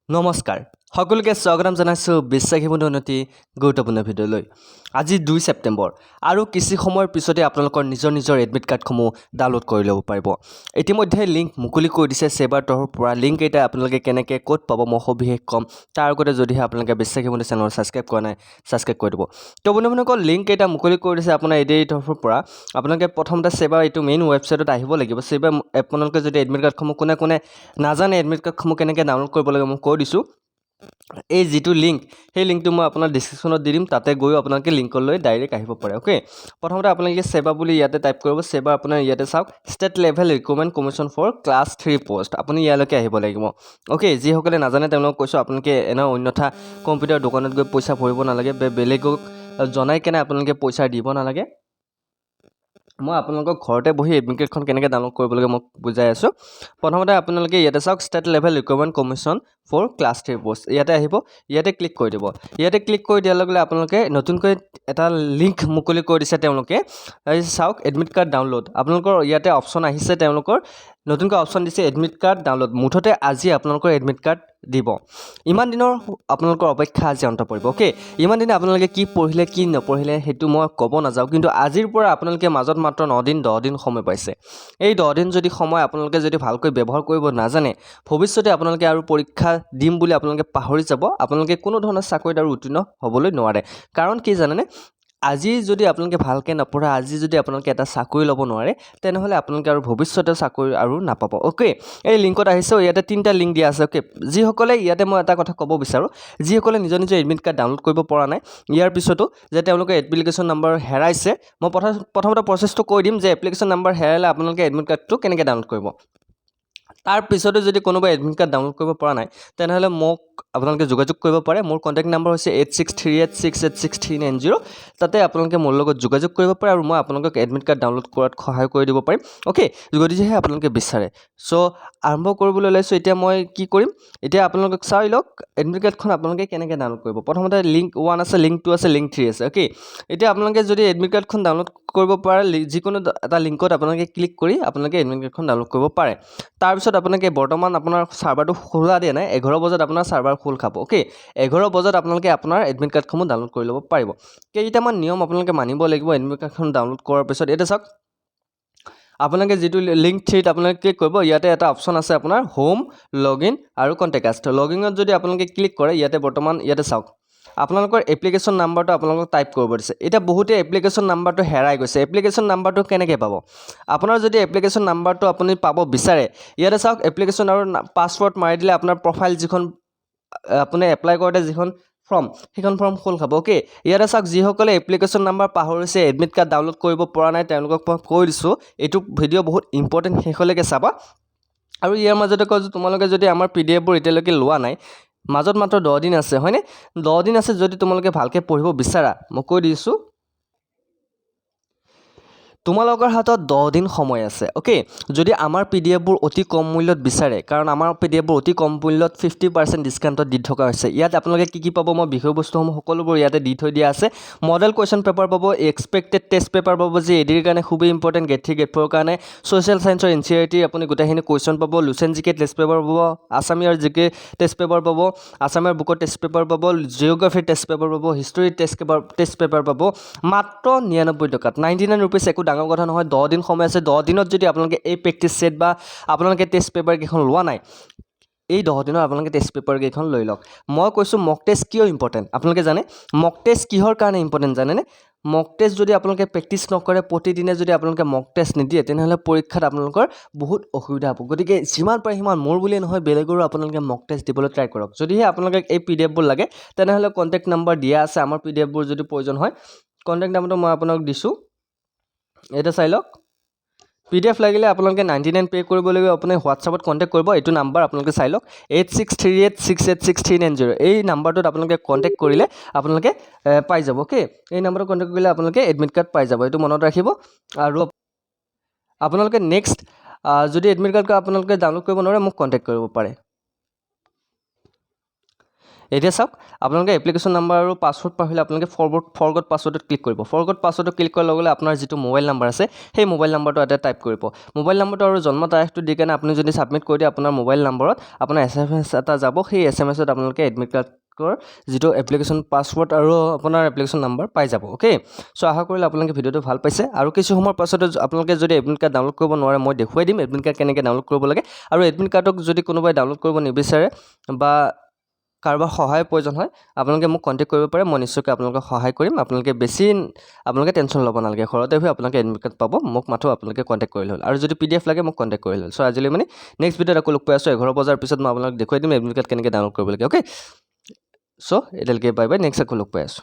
নমস্কাৰ সকলোকে স্বাগতম জনাইছোঁ বিশ্বাসীবন্ধু উন্নতি গুৰুত্বপূৰ্ণ ভিডিঅ'লৈ আজি 2 ছেপ্টেম্বৰ আৰু কিছু সময়ৰ পিছতে আপোনালোকৰ নিজৰ এডমিট কাৰ্ডসমূহ ডাউনলোড কৰি ল'ব পাৰিব ইতিমধ্যে লিংক মুকলি কৰি দিছে সেৱাৰ তৰফৰ পৰা লিংক এটা আপোনালোকে কেনেকৈ ক'ত পাব মই সবিশেষ ক'ম তাৰ আগতে যদিহে আপোনালোকে বিশ্বাসীবন্ধু চেনেল ছাবস্ক্ৰাইব কৰা নাই ছাবস্ক্ৰাইব কৰি দিব তো বন্ধুসকল লিংক এটা মুকলি কৰি দিছে আপোনাৰ এডিৰ তৰফৰ পৰা আপোনালোকে প্ৰথমতে সেৱাৰ এইটো মেইন ৱেবছাইটত আহিব লাগিব সেৱাৰ আপোনালোকে যদি এডমিট কাৰ্ডসমূহ কোনে নাজানে এডমিট কাৰ্ডসমূহ কেনেকৈ ডাউনলোড কৰিব লাগে মই কৈ দিছোঁ এই যিটো লিংক সেই লিংকটো মই আপোনাৰ ডিছক্ৰিপশ্যনত দি দিম তাতে গৈ আপোনালোকে লিংকলৈ ডাইৰেক্ট আহিব পাৰে ওকে প্ৰথমতে আপোনালোকে সেৱা বুলি ইয়াতে টাইপ কৰিব সেৱা আপোনাৰ ইয়াতে চাওক state level recruitment commission for class 3 post আপুনি ইয়ালৈকে আহিব লাগিব ওকে যিসকলে নাজানে তেওঁলোকক কৈছোঁ আপোনালোকে এনে অন্যথা কম্পিউটাৰ দোকানত গৈ পইচা ভৰিব নালাগে বেলেগক জনাই কেনে আপোনালোকে পইচা দিব নালাগে মই আপোনালোকক ঘৰতে বহি এডমিট কাৰ্ডখন কেনেকৈ ডাউনলোড কৰিব লাগে মই বুজাই আছোঁ প্ৰথমতে আপোনালোকে ইয়াতে চাওক state level recruitment commission for class 3 post ইয়াতে আহিব ইয়াতে ক্লিক কৰি দিব ইয়াতে ক্লিক কৰি দিয়াৰ লগে লগে আপোনালোকে নতুনকৈ এটা লিংক মুকলি কৰি দিছে তেওঁলোকে চাওক এডমিট কাৰ্ড ডাউনলোড আপোনালোকৰ ইয়াতে অপশ্যন আহিছে তেওঁলোকৰ নতুনকৈ অপশ্যন দিছে এডমিট কাৰ্ড ডাউনলোড মুঠতে আজি আপোনালোকৰ এডমিট কাৰ্ড দিব ইমান দিনৰ আপোনালোকৰ অপেক্ষা আজি অন্ত পৰিব ওকে ইমান দিনে আপোনালোকে কি পঢ়িলে কি নপঢ়িলে সেইটো মই ক'ব নাযাওঁ কিন্তু আজিৰ পৰা আপোনালোকে মাজত মাত্ৰ 9 দিন সময় পাইছে এই 10 দিন যদি সময় আপোনালোকে যদি ভালকৈ ব্যৱহাৰ কৰিব নাজানে ভৱিষ্যতে আপোনালোকে আৰু পৰীক্ষা দিম বুলি আপোনালোকে পাহৰি যাব আপোনালোকে কোনো ধৰণৰ চাকৰিত আৰু উত্তীৰ্ণ হ'বলৈ নোৱাৰে কাৰণ কি জানেনে আজি যদি আপোনালোকে ভালকৈ নপঢ়ে আজি যদি আপোনালোকে এটা চাকৰি ল'ব নোৱাৰে তেনেহ'লে আপোনালোকে আৰু ভৱিষ্যতে চাকৰি আৰু নাপাব ওকে এই লিংকত আহিছে ইয়াতে 3টা লিংক দিয়া আছে ওকে যিসকলে ইয়াতে মই এটা কথা ক'ব বিচাৰোঁ যিসকলে নিজৰ এডমিট কাৰ্ড ডাউনলোড কৰিব পৰা নাই ইয়াৰ পিছতো যে তেওঁলোকে এপ্লিকেশ্যন নম্বৰ হেৰাইছে মই প্ৰথমতে প্ৰচেছটো কৈ দিম যে এপ্লিকেশ্যন নম্বৰ হেৰালে আপোনালোকে এডমিট কাৰ্ডটো কেনেকৈ ডাউনলোড কৰিব তাৰ পিছতো যদি কোনোবাই এডমিট কাৰ্ড ডাউনলোড কৰিব পৰা নাই তেনেহ'লে মোক আপোনালোকে যোগাযোগ কৰিব পাৰে মোৰ কণ্টেক্ট নম্বৰ হৈছে 8638686390 তাতে আপোনালোকে মোৰ লগত যোগাযোগ কৰিব পাৰে আৰু মই আপোনালোকক এডমিট কাৰ্ড ডাউনলোড কৰাত সহায় কৰি দিব পাৰিম ওকে যদিহে আপোনালোকে বিচাৰে চ' আৰম্ভ কৰিবলৈ ওলাইছোঁ এতিয়া মই কি কৰিম এতিয়া আপোনালোকক চাই লওক এডমিট কাৰ্ডখন আপোনালোকে কেনেকৈ ডাউনলোড কৰিব প্ৰথমতে লিংক 1 আছে লিংক 2 আছে লিংক 3 আছে ওকে এতিয়া আপোনালোকে যদি এডমিট কাৰ্ডখন ডাউনলোড কৰিব পাৰে যিকোনো এটা লিংকত আপোনালোকে ক্লিক কৰি আপোনালোকে এডমিট কাৰ্ডখন ডাউনলোড কৰিব পাৰে তাৰপিছত আপোনালোকে বৰ্তমান আপোনাৰ চাৰ্ভাৰটো খোলা দিয়া নাই 11 বজাত আপোনাৰ চাৰ্ভাৰ খোল খাব ওকে 11 বজাত আপোনালোকে আপোনাৰ এডমিট কাৰ্ডসমূহ ডাউনলোড কৰি ল'ব পাৰিব কেইটামান নিয়ম আপোনালোকে মানিব লাগিব এডমিট কাৰ্ডখন ডাউনলোড কৰাৰ পিছত এটা চাওক আপোনালোকে যিটো লিংক 3ত আপোনালোকে ক্লিক কৰিব ইয়াতে এটা অপশ্যন আছে আপোনাৰ হোম লগইন আৰু কণ্টেক্ট লগইনত যদি আপোনালোকে ক্লিক কৰে ইয়াতে বৰ্তমান ইয়াতে চাওক আপোনালোকৰ এপ্লিকেশ্যন নাম্বাৰটো আপোনালোকক টাইপ কৰিব দিছে এতিয়া বহুতে এপ্লিকেশ্যন নাম্বাৰটো হেৰাই গৈছে এপ্লিকেশ্যন নাম্বাৰটো কেনেকৈ পাব আপোনাৰ যদি এপ্লিকেশ্যন নাম্বাৰটো আপুনি পাব বিচাৰে ইয়াতে চাওক এপ্লিকেশ্যন আৰু পাছৱৰ্ড মাৰি দিলে আপোনাৰ প্ৰফাইল যিখন আপুনি এপ্লাই কৰোঁতে যিখন ফৰ্ম সেইখন ফৰ্ম খোল খাব ওকে ইয়াতে চাওক যিসকলে এপ্লিকেশ্যন নাম্বাৰ পাহৰিছে এডমিট কাৰ্ড ডাউনলোড কৰিব পৰা নাই তেওঁলোকক মই কৈ দিছোঁ এইটো ভিডিঅ' বহুত ইম্পৰ্টেণ্ট শেষলৈকে চাবা আৰু ইয়াৰ মাজতে কওঁ যে তোমালোকে যদি আমাৰ PDF-বোৰ এতিয়ালৈকে লোৱা নাই মাজত মাত্ৰ 10 দিন আছে হয়নে 10 দিন আছে যদি তোমালোকে ভালকৈ পঢ়িব বিচাৰা মই কৈ দিছোঁ তোমালোকৰ হাতত 10 দিন সময় আছে ওকে যদি আমাৰ PDF-বোৰ অতি কম মূল্যত বিচাৰে কাৰণ আমাৰ PDF-বোৰ অতি কম মূল্যত 50% ডিছকাউণ্টত দি থকা হৈছে ইয়াত আপোনালোকে কি পাব মই বিষয়বস্তুসমূহ সকলোবোৰ ইয়াতে দি থৈ দিয়া আছে মডেল কুৱেশ্যন পেপাৰ পাব এক্সপেক্টেড টেষ্ট পেপাৰ পাব যে এডিৰ কাৰণে খুবেই ইম্পৰ্টেণ্ট গেট 3 গেট 4 কাৰণে ছ'চিয়েল ছায়েন্সৰ NCERT আপুনি গোটেইখিনি কুৱেশ্যন পাব লুচেন জিকে টেষ্ট পেপাৰ পাব আছামীয়াৰ জিকে টেষ্ট পেপাৰ পাব আছামীয়াৰ বুকৰ টেষ্ট পেপাৰ পাব জিঅ'গ্ৰাফিৰ টেষ্ট পেপাৰ পাব হিষ্ট্ৰীৰ টেষ্ট পেপাৰ পাব মাত্ৰ 99 টকাত 99 ৰুপিজ একো ডাঙৰ কথা নহয় 10 দিন সময় আছে 10 দিনত যদি আপোনালোকে এই প্ৰেক্টিছ ছেট বা আপোনালোকে টেষ্ট পেপাৰ কেইখন লোৱা নাই এই 10 দিনৰ আপোনালোকে টেষ্ট পেপাৰ কেইখন লৈ লওক মই কৈছোঁ মক টেষ্ট কিয় ইম্পৰ্টেণ্ট আপোনালোকে জানে মক টেষ্ট কিহৰ কাৰণে ইম্পৰ্টেণ্ট জানেনে মক টেষ্ট যদি আপোনালোকে প্ৰেক্টিছ নকৰে প্ৰতিদিনে যদি আপোনালোকে মক টেষ্ট নিদিয়ে তেনেহ'লে পৰীক্ষাত আপোনালোকৰ বহুত অসুবিধা হ'ব গতিকে যিমান পাৰে সিমান মোৰ বুলিয়ে নহয় বেলেগৰো আপোনালোকে মক টেষ্ট দিবলৈ ট্ৰাই কৰক যদিহে আপোনালোকে এই PDF-বোৰ লাগে তেনেহ'লে কণ্টেক্ট নম্বৰ দিয়া আছে আমাৰ PDF-বোৰ যদি প্ৰয়োজন হয় কণ্টেক্ট নম্বৰটো মই আপোনাক দিছোঁ এটা চাই লওক PDF লাগিলে আপোনালোকে 99 পে' কৰিব লাগিব আপুনি হোৱাটছআপত কণ্টেক্ট কৰিব এইটো নাম্বাৰ আপোনালোকে চাই লওক 8638686390 এই নাম্বাৰটোত আপোনালোকে কণ্টেক্ট কৰিলে আপোনালোকে পাই যাব ওকে এই নাম্বাৰটোত কণ্টেক্ট কৰিলে আপোনালোকে এডমিট কাৰ্ড পাই যাব এইটো মনত ৰাখিব আৰু আপোনালোকে নেক্সট যদি এডমিট কাৰ্ড আপোনালোকে ডাউনলোড কৰিব নোৱাৰে মোক কণ্টেক্ট কৰিব পাৰে এতিয়া চাওক আপোনালোকে এপ্লিকেশ্যন নাম্বাৰ আৰু পাছৱৰ্ড পাহৰিলে আপোনালোকে ফৰগট পাছৱৰ্ডত ক্লিক কৰিব। ফৰগট পাছৱৰ্ডত ক্লিক কৰাৰ লগে লগে আপোনাৰ যিটো মোবাইল নাম্বাৰ আছে সেই মোবাইল নাম্বাৰটো ইয়াতে টাইপ কৰিব। মোবাইল নাম্বাৰটো আৰু জন্ম তাৰিখটো দি কেনে আপুনি যদি ছাবমিট কৰি দিয়ে আপোনাৰ মোবাইল নাম্বাৰত আপোনাৰ SMS এটা যাব। সেই SMS-ত আপোনালোকে এডমিট কাৰ্ডৰ যিটো এপ্লিকেশ্যন পাছৱৰ্ড আৰু আপোনাৰ এপ্লিকেশ্যন নাম্বাৰ পাই যাব। অ'কে, চ' আশা কৰিলে আপোনালোকে ভিডিঅ'টো ভাল পাইছে। আৰু কিছু সময়ৰ পাছতে আপোনালোকে যদি এডমিট কাৰ্ড ডাউনলোড কৰিব নোৱাৰে মই দেখুৱাই দিম এডমিট কাৰ্ড কেনেকৈ ডাউনলোড কৰিব লাগে। আৰু এডমিট কাৰ্ডক যদি কোনোবাই ডাউনলোড কৰিব নিবিচাৰে বা কাৰোবাৰ সহায়ৰ প্ৰয়োজন হয় আপোনালোকে মোক কণ্টেক্ট কৰিব পাৰে। মই নিশ্চয়কৈ আপোনালোকক সহায় কৰিম। আপোনালোকে টেনশ্যন ল'ব নালাগে, ঘৰতে হৈ আপোনালোকে এডমিট কাৰ্ড পাব। মোক মাথো আপোনালোকে কণ্টেক্ট কৰিলে হ'ল। আৰু যদি PDF লাগে মোক কণ্টেক্ট কৰিলে হ'ল। চ' আজিলৈ মানে নেক্সট ভিডিঅ'ত আকৌ লগ পাই আছোঁ। 11 বজাৰ পিছত মই আপোনালোকক দেখুৱাই দিম এডমিট কাৰ্ড কেনেকৈ ডাউনলোড কৰিব লাগে। অ'কে, চ' এতিয়ালৈকে বাই বাই, নেক্সট আকৌ লগ পাই আছোঁ।